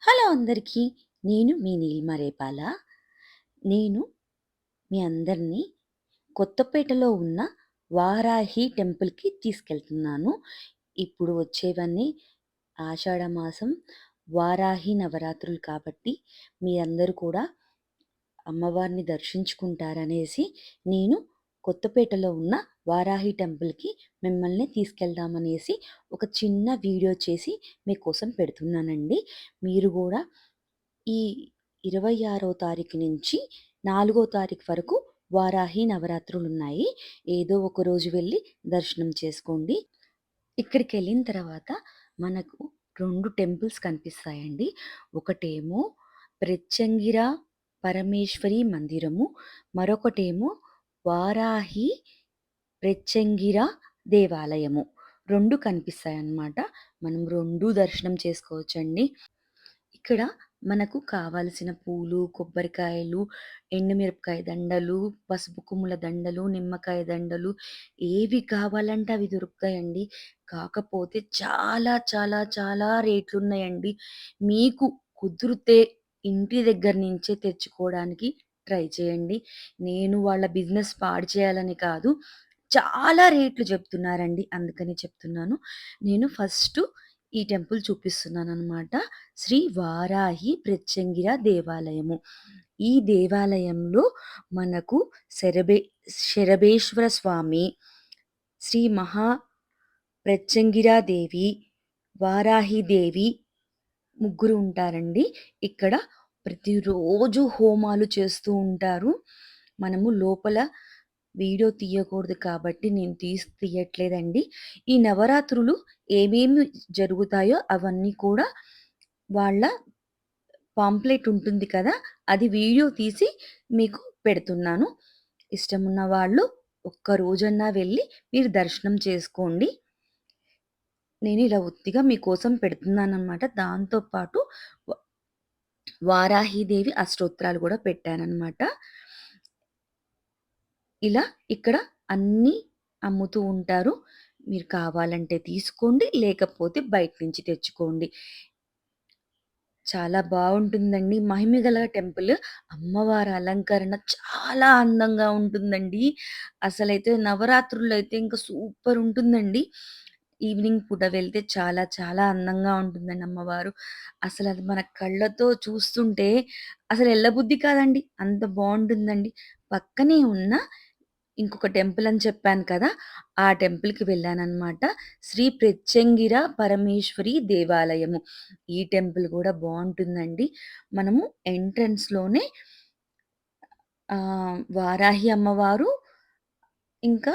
Hello అందరికీ. నేను మీ నీలిమ రేపాల. నేను మీ అందరినీ కొత్తపేటలో ఉన్న వారాహి టెంపుల్‌కి తీసుకెళ్తున్నాను. ఇప్పుడు వచ్చేవన్నీ ఆషాఢ మాసం వారాహి నవరాత్రులు కాబట్టి మీరందరూ కూడా అమ్మవారిని దర్శించుకుంటారనేసి నేను కొత్తపేటలో ఉన్న వారాహి టెంపుల్‌కి మిమ్మల్ని తీసుకెళ్దామనేసి ఒక చిన్న వీడియో చేసి మీకోసం పెడుతున్నానండి. మీరు గూడా ఈ 26వ తారీఖు నుంచి 4 తారీఖు వరకు వారాహి నవరాత్రులున్నాయి. ఏదో ఒక రోజు వెళ్లి దర్శనం చేసుకోండి. ఇక్కడికెళ్ళిన తర్వాత మనకు 2 టెంపుల్స్ కనిపిస్తాయండి. ఒకటేమో ప్రత్యంగిర పరమేశ్వరి మందిరము. మరొకటేమో వారాహి ప్రత్యంగిర దేవాలయము. 2 కనిపిస్తాయన్నమాట. మనం 2 దర్శనం చేసుకోవచ్చండి. ఇక్కడ మనకు కావాల్సిన పూలు, కొబ్బరికాయలు, ఎండుమిరపకాయ దండలు, పసుపు కొమ్ముల దండలు, నిమ్మకాయ దండలు ఏవి కావాలంటే అవి దొరుకుతాయండి. కాకపోతే చాలా చాలా చాలా రేట్లున్నాయండి. మీకు కుదిరితే ఇంటి దగ్గర నుంచే తెచ్చుకోవడానికి ట్రై చేయండి. నేను వాళ్ళ బిజినెస్ పాడు చేయాలని కాదు. చాలా రేట్లు చెప్తున్నారండి. అందుకని చెప్తున్నాను. నేను ఫస్టు ఈ టెంపుల్ చూపిస్తున్నాననమాట. శ్రీ వారాహి ప్రత్యంగిర దేవాలయము. ఈ దేవాలయంలో మనకు శరభేశ్వర స్వామి, శ్రీ మహా ప్రత్యంగిరాదేవి, వారాహిదేవి ముగ్గురు ఉంటారండి. ఇక్కడ ప్రతిరోజు హోమాలు చేస్తూ ఉంటారు. మనము లోపల వీడియో తీయకూడదు కాబట్టి నేను తీయట్లేదండి. ఈ నవరాత్రులు ఏమేమి జరుగుతాయో అవన్నీ కూడా వాళ్ళ పాంప్లెట్ ఉంటుంది కదా! అది వీడియో తీసి మీకు పెడుతున్నాను. ఇష్టమున్న వాళ్ళు ఒక్క రోజన్నా వెళ్ళి మీరు దర్శనం చేసుకోండి. నేను ఇలా ఉత్తిగా మీకోసం పెడుతున్నాననమాట. దాంతో పాటు వ వారాహిదేవి అష్టోత్తరాలు గూడా పెట్టాననమాట. ఇలా ఇక్కడ అన్నీ అమ్ముతూ ఉంటారు. మీరు కావాలంటే తీసుకోండి. లేకపోతే బయట నుంచి తెచ్చుకోండి. చాలా బావుంటుందండి. మహిమగల టెంపుల్. అమ్మవారి అలంకరణ చాలా అందంగా ఉంటుందండి. అసలైతే నవరాత్రుల్లో అయితే ఇంకా సూపర్ ఉంటుందండి. ఈవినింగ్ పూట వెళ్తే చాలా చాలా అందంగా ఉంటుందండి అమ్మవారు. అసలది మన కళ్ళతో చూస్తుంటే అసలు ఎల్లబుద్ధి కాదండి. అంత బావుంటుందండి. పక్కనే ఉన్న ఇంకొక టెంపుల్ అని చెప్పాను కదా! ఆ టెంపుల్‌కి వెళ్ళాననమాట. శ్రీ ప్రత్యంగిర పరమేశ్వరి దేవాలయము. ఈ టెంపుల్ గూడా బావుంటుందండి. మనము ఎంట్రన్స్‌లోనే వారాహి అమ్మవారు, ఇంకా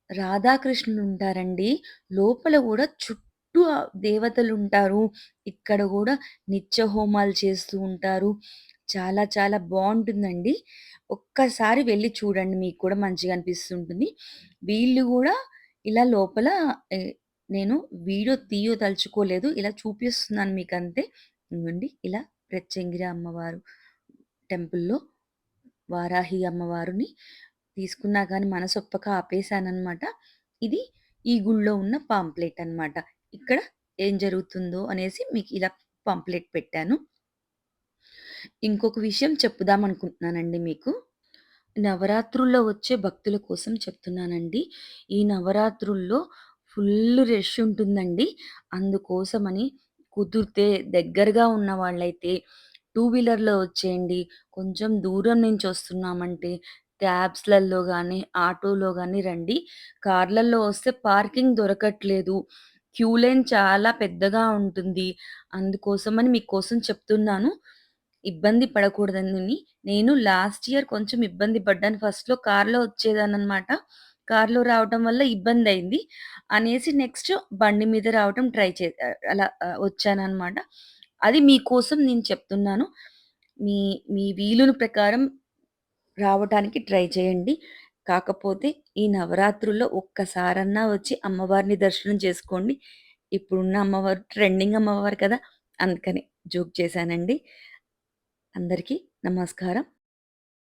రాధాకృష్ణులుంటారండి. లోపల గూడా చుట్టూ దేవతలుంటారు. ఇక్కడ గూడా నిత్య హోమాలు చేస్తూ ఉంటారు. చాలా చాలా బావుంటుందండి. ఒక్కసారి వెళ్లి చూడండి. మీకు కూడా మంచిగా అనిపిస్తుంటుంది. వీళ్ళు గూడా ఇలా లోపల ఎ నేను వీడియో తీయదలుచుకోలేదు. ఇలా చూపిస్తున్నాను మీకంతే. ఇగోండి ఇలా ప్రత్యంగిరి అమ్మవారు టెంపుల్‌లో వారాహి అమ్మవారిని తీసుకున్నా గానీ మనసొప్పక ఆపేసాననమాట. ఇది ఈ గుడిలో ఉన్న పాంప్లెట్ అనమాట. ఇక్కడ ఏం జరుగుతుందో అనేసి మీకు ఇలా పాంప్లెట్ పెట్టాను. ఇంకొక విషయం చెప్పుదామనుకుంటున్నానండి మీకు. నవరాత్రుల్లో వచ్చే భక్తుల కోసం చెప్తున్నానండి. ఈ నవరాత్రుల్లో ఫుల్లు రష్ ఉంటుందండి. అందుకోసమని కుదిరితే దగ్గరగా ఉన్న వాళ్ళైతే టూ వీలర్‌లో వచ్చేయండి. కొంచెం దూరం నుంచి వస్తున్నామంటే క్యాబ్స్‌లలో గానీ, ఆటోలో గానీ రండి. కార్‌లల్లో వస్తే పార్కింగ్ దొరకట్లేదు. క్యూ లైన్ చాలా పెద్దగా ఉంటుంది. అందుకోసమని మీకోసం చెప్తున్నాను. ఇబ్బంది పడకూడదని నేను లాస్ట్ ఇయర్ కొంచెం ఇబ్బంది పడ్డాను. ఫస్ట్‌లో కార్‌లో వచ్చేదాన్ననమాట. కార్‌లో రావటం వల్ల ఇబ్బందయింది. అనేసి నెక్స్ట్ బండి మీద రావటం అలా వచ్చాననమాట. అది మీకోసం నేను చెప్తున్నాను. మీ మీ వీలుని ప్రకారం రావటానికి ట్రై చేయండి. కాకపోతే ఈ నవరాత్రుల్లో ఒక్కసారన్నా వచ్చి అమ్మవారిని దర్శనం చేసుకోండి. ఇప్పుడున్న అమ్మవారు ట్రెండింగ్ అమ్మవారు కదా! అందుకని జోక్ చేశానండి. అందరికీ నమస్కారం.